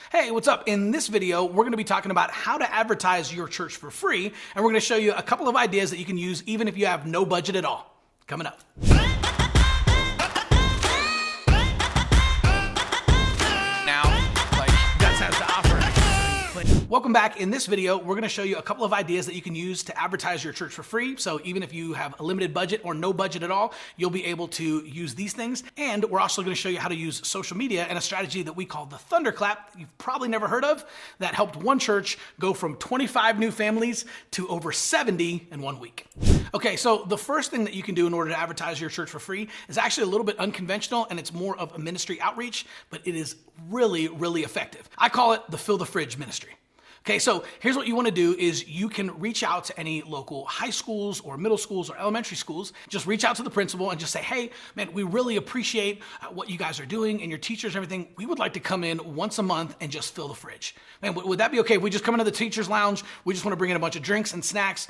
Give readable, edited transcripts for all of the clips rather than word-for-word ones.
Hey, what's up? In this video, we're going to be talking about how to advertise your church for free, and we're going to show you a couple of ideas that you can use even if you have no budget at all. Coming up. Welcome back. In this video, we're going to show you a couple of ideas that you can use to advertise your church for free. So even if you have a limited budget or no budget at all, you'll be able to use these things. And we're also going to show you how to use social media and a strategy that we call the Thunderclap, you've probably never heard of, that helped one church go from 25 new families to over 70 in 1 week. Okay, so the first thing that you can do in order to advertise your church for free is actually a little bit unconventional, and it's more of a ministry outreach, but it is really, really effective. I call it the fill the fridge ministry. Okay, so here's what you want to do is you can reach out to any local high schools or middle schools or elementary schools. Just reach out to the principal and just say, hey, man, we really appreciate what you guys are doing and your teachers and everything. We would like to come in once a month and just fill the fridge. Man, would that be okay if we just come into the teacher's lounge? We just want to bring in a bunch of drinks and snacks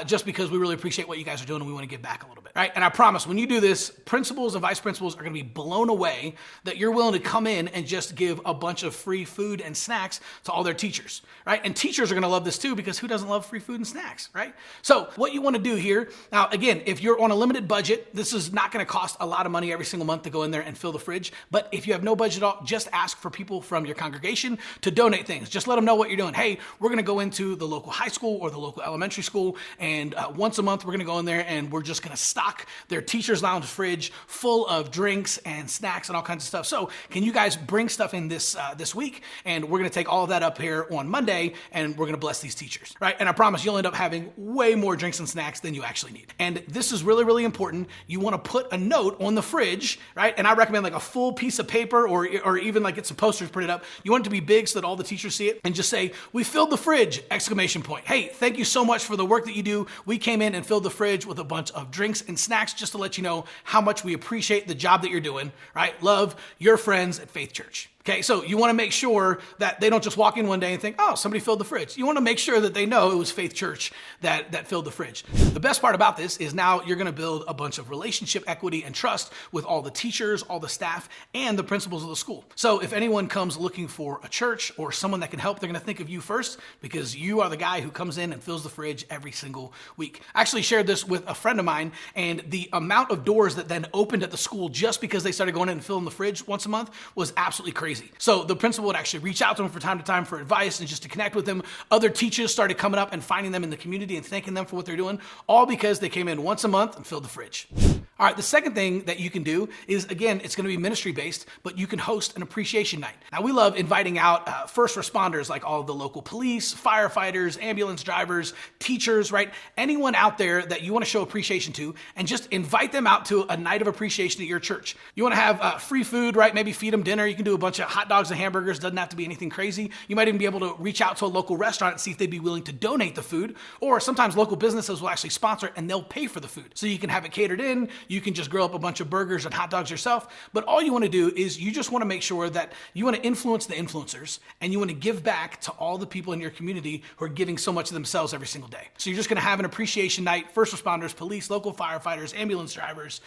just because we really appreciate what you guys are doing and we want to give back a little bit. Right? And I promise when you do this, principals and vice principals are going to be blown away that you're willing to come in and just give a bunch of free food and snacks to all their teachers. Right? And teachers are going to love this too, because who doesn't love free food and snacks, right? So what you want to do here, now again, if you're on a limited budget, this is not going to cost a lot of money every single month to go in there and fill the fridge. But if you have no budget at all, just ask for people from your congregation to donate things. Just let them know what you're doing. Hey, we're going to go into the local high school or the local elementary school, and once a month we're going to go in there and we're just going to stock their teacher's lounge fridge full of drinks and snacks and all kinds of stuff. So can you guys bring stuff in this week? And we're going to take all of that up here on Monday, and we're going to bless these teachers, right? And I promise you'll end up having way more drinks and snacks than you actually need. And this is really, really important. You want to put a note on the fridge, right? And I recommend like a full piece of paper or even like get some posters printed up. You want it to be big so that all the teachers see it, and just say, we filled the fridge, exclamation point. Hey, thank you so much for the work that you do. We came in and filled the fridge with a bunch of drinks and snacks just to let you know how much we appreciate the job that you're doing, right? Love, your friends at Faith Church. Okay, so you want to make sure that they don't just walk in one day and think, oh, somebody filled the fridge. You want to make sure that they know it was Faith Church that filled the fridge. The best part about this is now you're going to build a bunch of relationship equity and trust with all the teachers, all the staff, and the principals of the school. So if anyone comes looking for a church or someone that can help, they're going to think of you first, because you are the guy who comes in and fills the fridge every single week. I actually shared this with a friend of mine, and the amount of doors that then opened at the school just because they started going in and filling the fridge once a month was absolutely crazy. So the principal would actually reach out to them from time to time for advice and just to connect with them. Other teachers started coming up and finding them in the community and thanking them for what they're doing, all because they came in once a month and filled the fridge. All right, the second thing that you can do is, again, it's going to be ministry based, but you can host an appreciation night. Now, we love inviting out first responders like all of the local police, firefighters, ambulance drivers, teachers, right? Anyone out there that you want to show appreciation to, and just invite them out to a night of appreciation at your church. You want to have free food, right? Maybe feed them dinner. You can do a bunch of hot dogs and hamburgers. Doesn't have to be anything crazy. You might even be able to reach out to a local restaurant and see if they'd be willing to donate the food, or sometimes local businesses will actually sponsor it and they'll pay for the food. So you can have it catered in. You can just grill up a bunch of burgers and hot dogs yourself. But all you want to do is you just want to make sure that you want to influence the influencers, and you want to give back to all the people in your community who are giving so much of themselves every single day. So you're just going to have an appreciation night, first responders, police, local firefighters, ambulance drivers,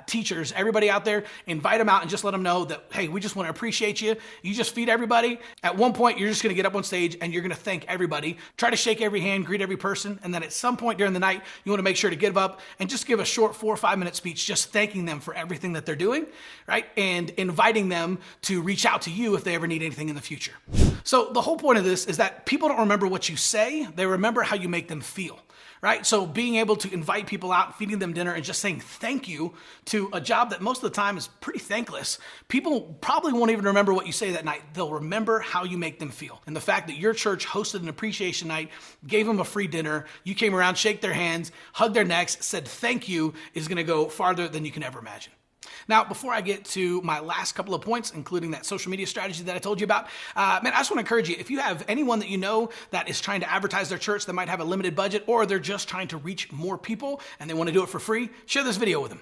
teachers, everybody out there. Invite them out and just let them know that, hey, we just want to appreciate you. You just feed everybody. At one point, you're just going to get up on stage and you're going to thank everybody. Try to shake every hand, greet every person. And then at some point during the night, you want to make sure to give up and just give a short 4 or 5 minute speech, just thanking them for everything that they're doing, right? And inviting them to reach out to you if they ever need anything in the future. So the whole point of this is that people don't remember what you say. They remember how you make them feel. Right? So being able to invite people out, feeding them dinner, and just saying thank you to a job that most of the time is pretty thankless, people probably won't even remember what you say that night. They'll remember how you make them feel. And the fact that your church hosted an appreciation night, gave them a free dinner, you came around, shake their hands, hugged their necks, said thank you, is going to go farther than you can ever imagine. Now, before I get to my last couple of points, including that social media strategy that I told you about, man, I just want to encourage you, if you have anyone that you know that is trying to advertise their church that might have a limited budget, or they're just trying to reach more people and they want to do it for free, share this video with them.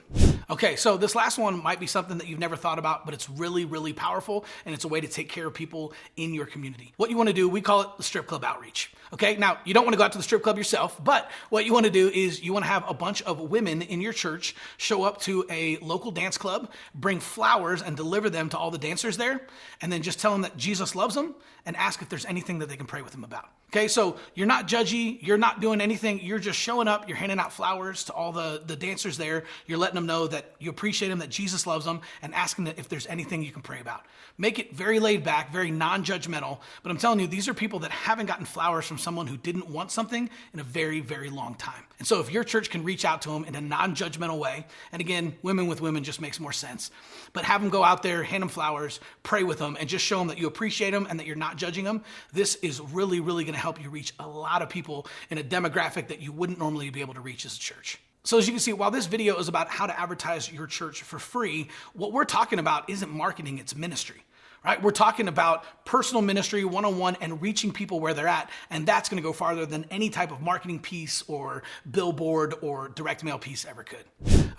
Okay, so this last one might be something that you've never thought about, but it's really, really powerful, and it's a way to take care of people in your community. What you want to do, we call it the strip club outreach. Okay, now you don't want to go out to the strip club yourself, but what you want to do is you want to have a bunch of women in your church show up to a local dance club, bring flowers and deliver them to all the dancers there, and then just tell them that Jesus loves them and ask if there's anything that they can pray with them about. Okay, so you're not judgy, you're not doing anything, you're just showing up, you're handing out flowers to all the dancers there, you're letting them know that you appreciate them, that Jesus loves them, and asking them if there's anything you can pray about. Make it very laid back, very non-judgmental, but I'm telling you, these are people that haven't gotten flowers from someone who didn't want something in a very, very long time. And so if your church can reach out to them in a non-judgmental way, and again, women with women just makes more sense, but have them go out there, hand them flowers, pray with them, and just show them that you appreciate them and that you're not judging them, this is really, really going to help you reach a lot of people in a demographic that you wouldn't normally be able to reach as a church. So as you can see, while this video is about how to advertise your church for free, what we're talking about isn't marketing, it's ministry. Right? We're talking about personal ministry, one-on-one, and reaching people where they're at. And that's going to go farther than any type of marketing piece or billboard or direct mail piece ever could.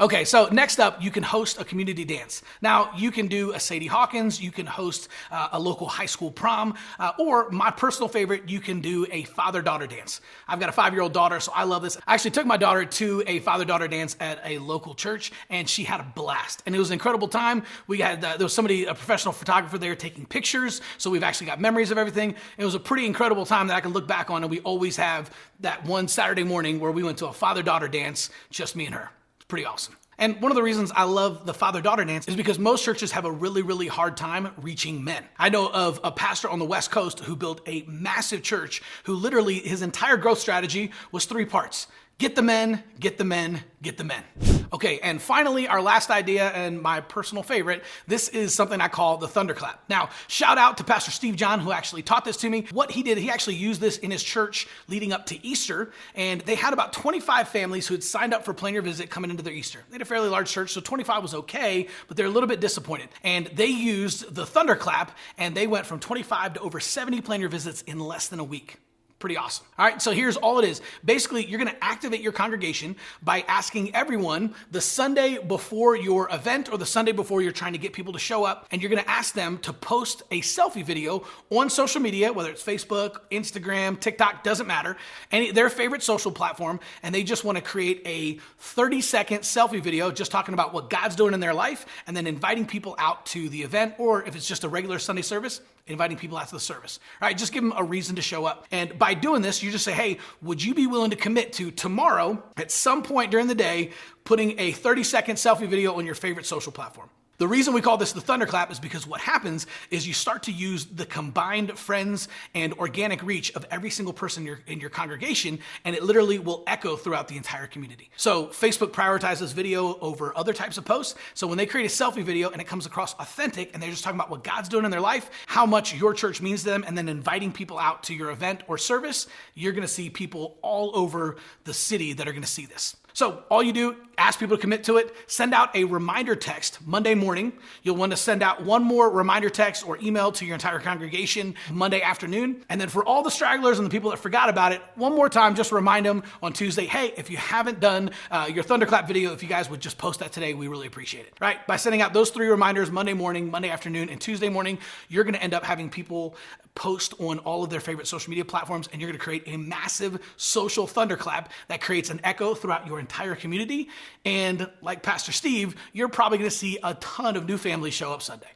Okay, so next up, you can host a community dance. Now, you can do a Sadie Hawkins, you can host a local high school prom, or my personal favorite, you can do a father-daughter dance. I've got a 5-year-old daughter, so I love this. I actually took my daughter to a father-daughter dance at a local church, and she had a blast. And it was an incredible time. We had, there was somebody, a professional photographer there taking pictures, so we've actually got memories of everything. It was a pretty incredible time that I can look back on, and we always have that one Saturday morning where we went to a father-daughter dance, just me and her. It's pretty awesome. And one of the reasons I love the father-daughter dance is because most churches have a really, really hard time reaching men. I know of a pastor on the West Coast who built a massive church who literally his entire growth strategy was 3 parts. Get the men, get the men, get the men. Okay, and finally, our last idea and my personal favorite, this is something I call the Thunderclap. Now, shout out to Pastor Steve John, who actually taught this to me. What he did, he actually used this in his church leading up to Easter, and they had about 25 families who had signed up for Plan Your Visit coming into their Easter. They had a fairly large church, so 25 was okay, but they're a little bit disappointed. And they used the Thunderclap, and they went from 25 to over 70 Plan Your Visits in less than a week. Pretty awesome. All right, so here's all it is. Basically, you're going to activate your congregation by asking everyone the Sunday before your event or the Sunday before you're trying to get people to show up, and you're going to ask them to post a selfie video on social media, whether it's Facebook, Instagram, TikTok, doesn't matter, their favorite social platform, and they just want to create a 30-second selfie video just talking about what God's doing in their life and then inviting people out to the event, or if it's just a regular Sunday service, inviting people out to the service. All right, just give them a reason to show up. And by doing this, you just say, hey, would you be willing to commit to tomorrow at some point during the day, putting a 30-second selfie video on your favorite social platform? The reason we call this the Thunderclap is because what happens is you start to use the combined friends and organic reach of every single person in your congregation, and it literally will echo throughout the entire community. So Facebook prioritizes video over other types of posts. So when they create a selfie video and it comes across authentic and they're just talking about what God's doing in their life, how much your church means to them, and then inviting people out to your event or service, you're going to see people all over the city that are going to see this. So all you do, ask people to commit to it, send out a reminder text Monday morning. You'll want to send out one more reminder text or email to your entire congregation Monday afternoon. And then for all the stragglers and the people that forgot about it, one more time, just remind them on Tuesday, hey, if you haven't done your Thunderclap video, if you guys would just post that today, we really appreciate it. Right? By sending out those 3 reminders Monday morning, Monday afternoon, and Tuesday morning, you're going to end up having people post on all of their favorite social media platforms, and you're going to create a massive social thunderclap that creates an echo throughout your entire community. And like Pastor Steve, you're probably going to see a ton of new families show up Sunday.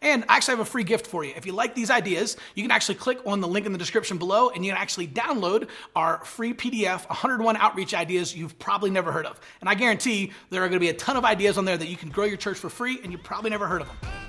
And I actually have a free gift for you. If you like these ideas, you can actually click on the link in the description below, and you can actually download our free PDF, 101 outreach ideas you've probably never heard of. And I guarantee there are going to be a ton of ideas on there that you can grow your church for free, and you've probably never heard of them.